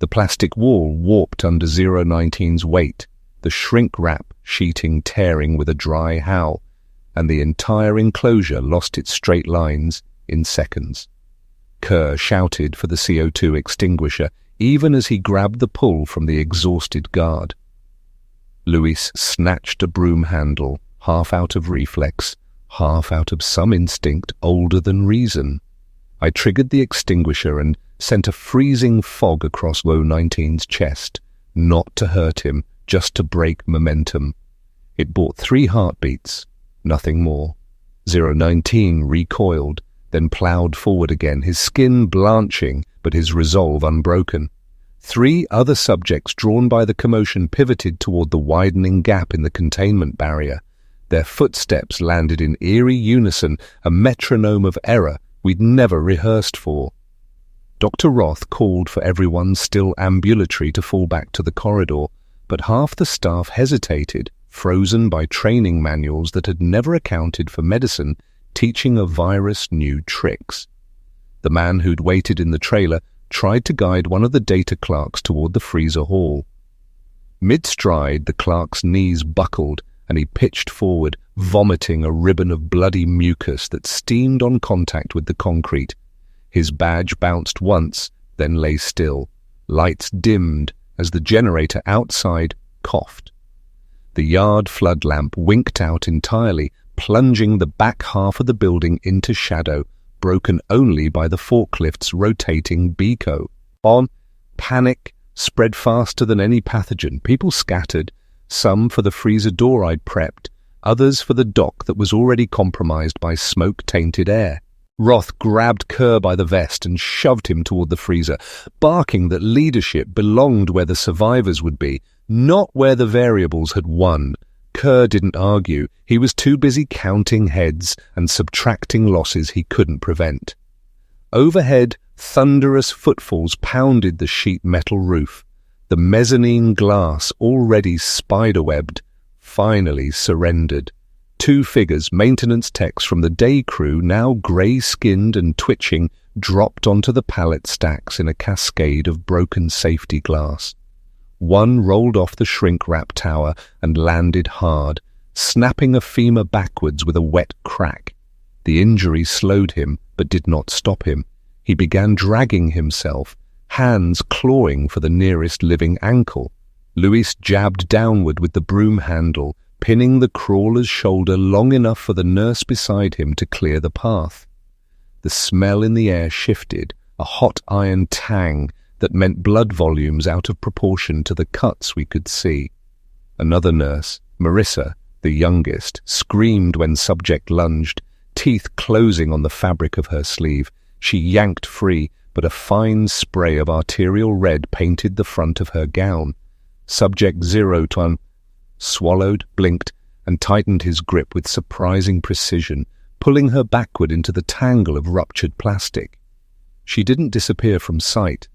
The plastic wall warped under 019's weight, the shrink wrap sheeting tearing with a dry howl, and the entire enclosure lost its straight lines in seconds. Kerr shouted for the CO2 extinguisher even as he grabbed the pull from the exhausted guard. Luis snatched a broom handle, half out of reflex, half out of some instinct older than reason. I triggered the extinguisher and sent a freezing fog across Woe 19's chest, not to hurt him, just to break momentum. It bought 3 heartbeats, nothing more. 019 recoiled, then ploughed forward again, his skin blanching, but his resolve unbroken. 3 other subjects drawn by the commotion pivoted toward the widening gap in the containment barrier. Their footsteps landed in eerie unison, a metronome of error we'd never rehearsed for. Dr. Roth called for everyone still ambulatory to fall back to the corridor, but half the staff hesitated, frozen by training manuals that had never accounted for medicine teaching a virus new tricks. The man who'd waited in the trailer tried to guide one of the data clerks toward the freezer hall. Mid-stride, the clerk's knees buckled, and he pitched forward, vomiting a ribbon of bloody mucus that steamed on contact with the concrete. His badge bounced once, then lay still. Lights dimmed as the generator outside coughed. The yard flood lamp winked out entirely, plunging the back half of the building into shadow, broken only by the forklift's rotating beco. Panic spread faster than any pathogen. People scattered, some for the freezer door I'd prepped, others for the dock that was already compromised by smoke-tainted air. Roth grabbed Kerr by the vest and shoved him toward the freezer, barking that leadership belonged where the survivors would be, not where the variables had won. Kerr didn't argue. He was too busy counting heads and subtracting losses he couldn't prevent. Overhead, thunderous footfalls pounded the sheet metal roof. The mezzanine glass, already spiderwebbed, finally surrendered. 2 figures, maintenance techs from the day crew, now grey-skinned and twitching, dropped onto the pallet stacks in a cascade of broken safety glass. One rolled off the shrink-wrap tower and landed hard, snapping a femur backwards with a wet crack. The injury slowed him, but did not stop him. He began dragging himself, hands clawing for the nearest living ankle. Luis jabbed downward with the broom handle, pinning the crawler's shoulder long enough for the nurse beside him to clear the path. The smell in the air shifted, a hot iron tang that meant blood volumes out of proportion to the cuts we could see. Another nurse, Marissa, the youngest, screamed when subject lunged, teeth closing on the fabric of her sleeve. She yanked free, but a fine spray of arterial red painted the front of her gown. Subject 021 swallowed, blinked, and tightened his grip with surprising precision, pulling her backward into the tangle of ruptured plastic. She didn't disappear from sight.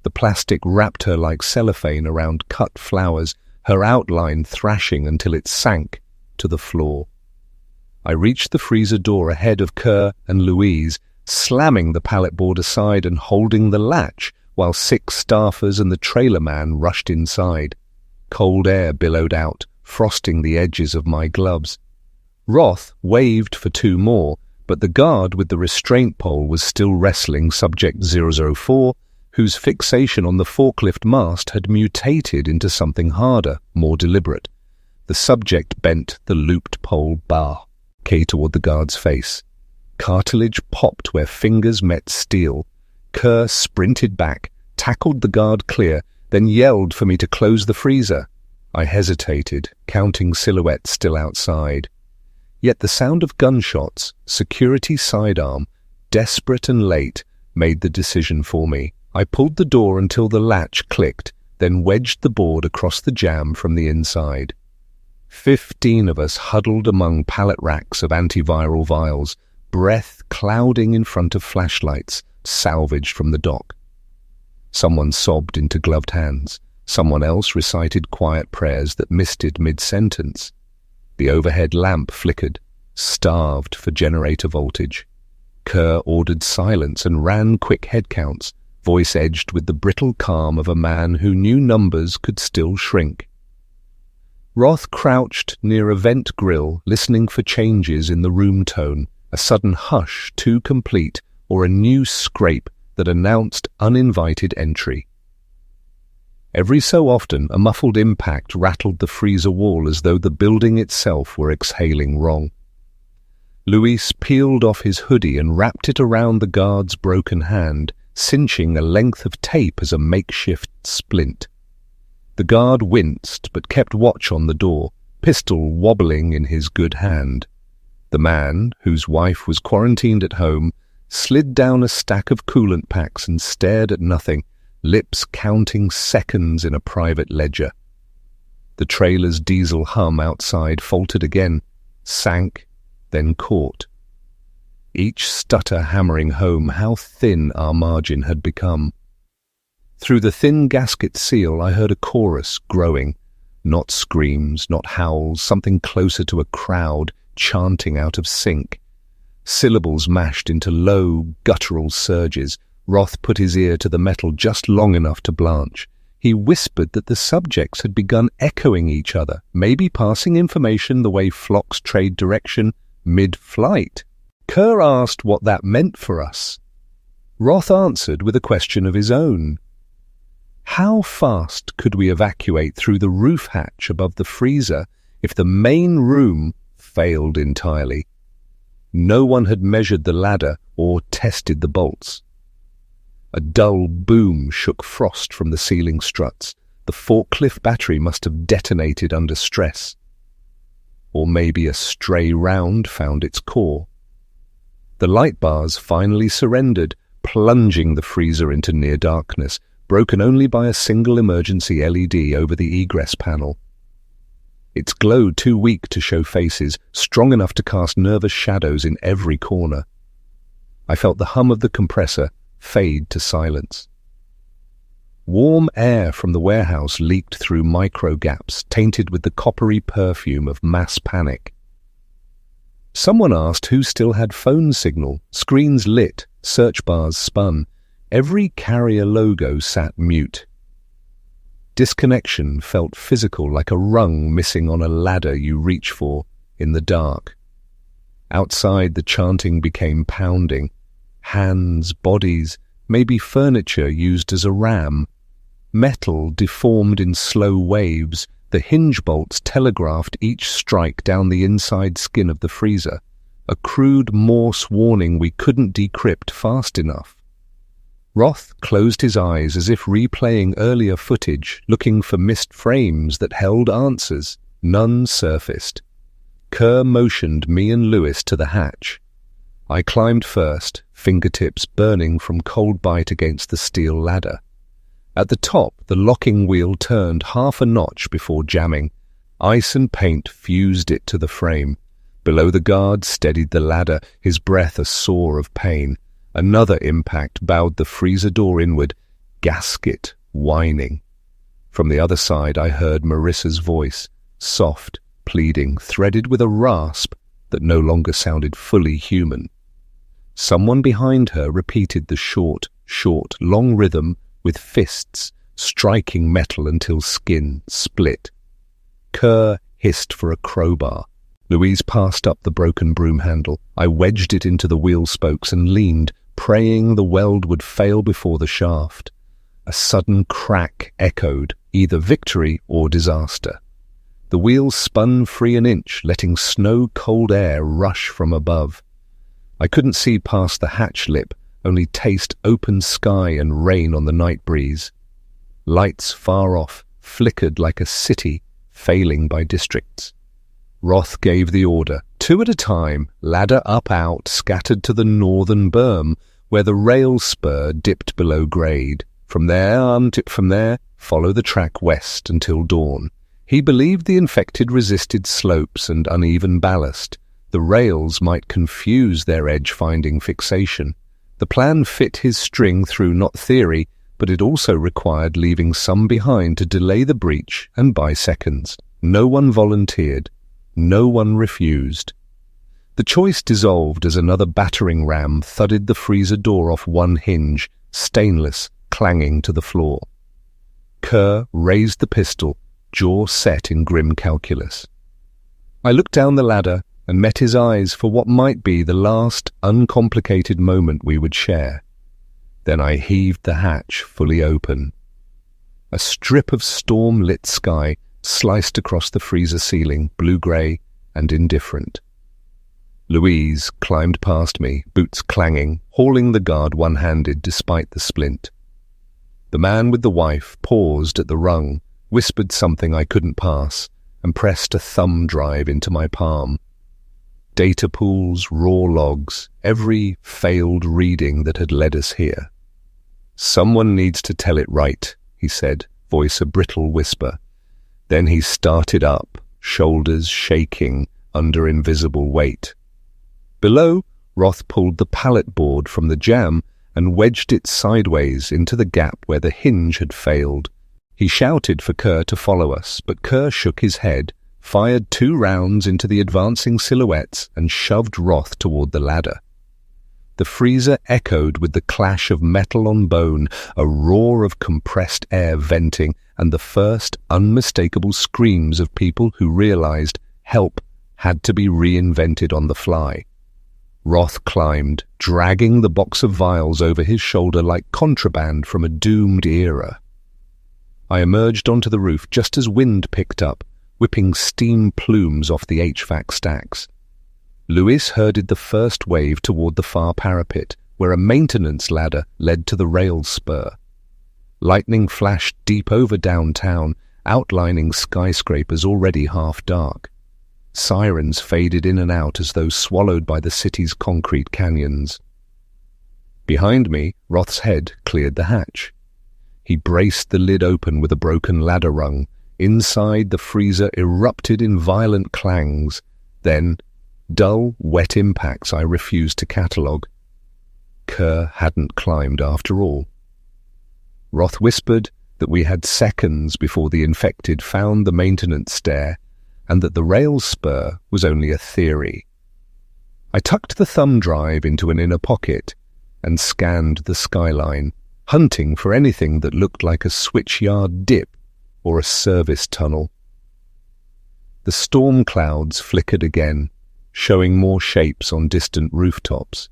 The plastic wrapped her like cellophane around cut flowers, her outline thrashing until it sank to the floor. I reached the freezer door ahead of Kerr and Louise, slamming the pallet board aside and holding the latch while 6 staffers and the trailer man rushed inside. Cold air billowed out, frosting the edges of my gloves. Roth waved for 2 more, but the guard with the restraint pole was still wrestling subject 004, whose fixation on the forklift mast had mutated into something harder, more deliberate. The subject bent the looped pole bar, toward the guard's face. Cartilage popped where fingers met steel. Kerr sprinted back, tackled the guard clear, then yelled for me to close the freezer. I hesitated, counting silhouettes still outside. Yet the sound of gunshots, security sidearm, desperate and late, made the decision for me. I pulled the door until the latch clicked, then wedged the board across the jamb from the inside. 15 of us huddled among pallet racks of antiviral vials, breath clouding in front of flashlights salvaged from the dock. Someone sobbed into gloved hands. Someone else recited quiet prayers that misted mid-sentence. The overhead lamp flickered, starved for generator voltage. Kerr ordered silence and ran quick head counts, voice edged with the brittle calm of a man who knew numbers could still shrink. Roth crouched near a vent grill, listening for changes in the room tone, a sudden hush too complete or a new scrape that announced uninvited entry. Every so often, a muffled impact rattled the freezer wall as though the building itself were exhaling wrong. Luis peeled off his hoodie and wrapped it around the guard's broken hand, cinching a length of tape as a makeshift splint. The guard winced but kept watch on the door, pistol wobbling in his good hand. The man, whose wife was quarantined at home, slid down a stack of coolant packs and stared at nothing, lips counting seconds in a private ledger. The trailer's diesel hum outside faltered again, sank, then caught. Each stutter hammering home how thin our margin had become. Through the thin gasket seal I heard a chorus growing, not screams, not howls, something closer to a crowd chanting out of sync. Syllables mashed into low, guttural surges. Roth put his ear to the metal just long enough to blanch. He whispered that the subjects had begun echoing each other, maybe passing information the way flocks trade direction mid-flight. Kerr asked what that meant for us. Roth answered with a question of his own. How fast could we evacuate through the roof hatch above the freezer if the main room failed entirely? No one had measured the ladder or tested the bolts. A dull boom shook frost from the ceiling struts. The forklift battery must have detonated under stress. Or maybe a stray round found its core. The light bars finally surrendered, plunging the freezer into near darkness, broken only by a single emergency LED over the egress panel. Its glow too weak to show faces, strong enough to cast nervous shadows in every corner. I felt the hum of the compressor fade to silence. Warm air from the warehouse leaked through micro gaps, tainted with the coppery perfume of mass panic. Someone asked who still had phone signal. Screens lit, search bars spun. Every carrier logo sat mute. Disconnection felt physical, like a rung missing on a ladder you reach for in the dark. Outside, the chanting became pounding. Hands, bodies, maybe furniture used as a ram. Metal deformed in slow waves, the hinge bolts telegraphed each strike down the inside skin of the freezer, a crude Morse warning we couldn't decrypt fast enough. Roth closed his eyes as if replaying earlier footage, looking for missed frames that held answers. None surfaced. Kerr motioned me and Lewis to the hatch. I climbed first, fingertips burning from cold bite against the steel ladder. At the top, the locking wheel turned half a notch before jamming. Ice and paint fused it to the frame. Below the guard steadied the ladder, his breath a soar of pain. Another impact bowed the freezer door inward, gasket whining. From the other side I heard Marissa's voice, soft, pleading, threaded with a rasp that no longer sounded fully human. Someone behind her repeated the short, long rhythm with fists, striking metal until skin split. Kerr hissed for a crowbar. Louise passed up the broken broom handle. I wedged it into the wheel spokes and leaned, praying the weld would fail before the shaft. A sudden crack echoed, either victory or disaster. The wheel spun free an inch, letting snow-cold air rush from above. I couldn't see past the hatch lip, only taste open sky and rain on the night breeze. Lights far off flickered like a city failing by districts. Roth gave the order. 2 at a time, ladder up out, scattered to the northern berm, where the rail spur dipped below grade. From there, follow the track west until dawn. He believed the infected resisted slopes and uneven ballast. The rails might confuse their edge-finding fixation. The plan fit his string through not theory, but it also required leaving some behind to delay the breach and buy seconds. No one volunteered. No one refused. The choice dissolved as another battering ram thudded the freezer door off one hinge, stainless, clanging to the floor. Kerr raised the pistol, jaw set in grim calculus. I looked down the ladder and met his eyes for what might be the last uncomplicated moment we would share. Then I heaved the hatch fully open. A strip of storm-lit sky sliced across the freezer ceiling, blue-grey and indifferent. Louise climbed past me, boots clanging, hauling the guard one-handed despite the splint. The man with the wife paused at the rung, whispered something I couldn't pass, and pressed a thumb drive into my palm. Data pools, raw logs, every failed reading that had led us here. "Someone needs to tell it right," he said, voice a brittle whisper. Then he started up, shoulders shaking under invisible weight. Below, Roth pulled the pallet board from the jamb and wedged it sideways into the gap where the hinge had failed. He shouted for Kerr to follow us, but Kerr shook his head, fired 2 rounds into the advancing silhouettes, and shoved Roth toward the ladder. The freezer echoed with the clash of metal on bone, a roar of compressed air venting, and the first unmistakable screams of people who realized help had to be reinvented on the fly. Roth climbed, dragging the box of vials over his shoulder like contraband from a doomed era. I emerged onto the roof just as wind picked up, whipping steam plumes off the HVAC stacks. Lewis herded the first wave toward the far parapet, where a maintenance ladder led to the rail spur. Lightning flashed deep over downtown, outlining skyscrapers already half dark. Sirens faded in and out as though swallowed by the city's concrete canyons. Behind me, Roth's head cleared the hatch. He braced the lid open with a broken ladder rung. Inside, the freezer erupted in violent clangs. Then, dull, wet impacts I refused to catalogue. Kerr hadn't climbed after all. Roth whispered that we had seconds before the infected found the maintenance stair, and that the rail spur was only a theory. I tucked the thumb drive into an inner pocket and scanned the skyline, hunting for anything that looked like a switchyard dip or a service tunnel. The storm clouds flickered again, showing more shapes on distant rooftops.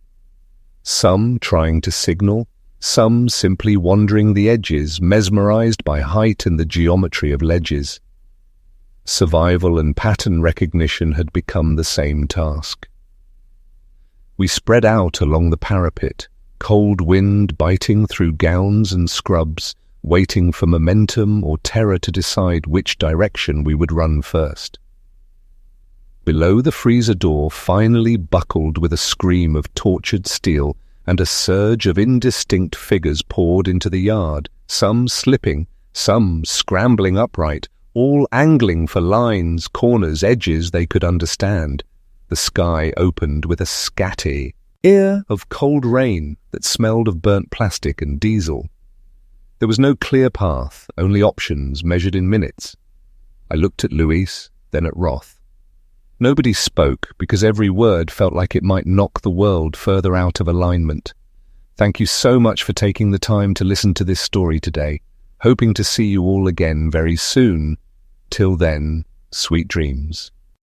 Some trying to signal, some simply wandering the edges, mesmerized by height and the geometry of ledges. Survival and pattern recognition had become the same task. We spread out along the parapet, cold wind biting through gowns and scrubs, waiting for momentum or terror to decide which direction we would run first. Below, the freezer door finally buckled with a scream of tortured steel, and a surge of indistinct figures poured into the yard, some slipping, some scrambling upright, all angling for lines, corners, edges they could understand. The sky opened with a scatty ear of cold rain that smelled of burnt plastic and diesel. There was no clear path, only options measured in minutes. I looked at Luis, then at Roth. Nobody spoke because every word felt like it might knock the world further out of alignment. Thank you so much for taking the time to listen to this story today. Hoping to see you all again very soon. Till then, sweet dreams.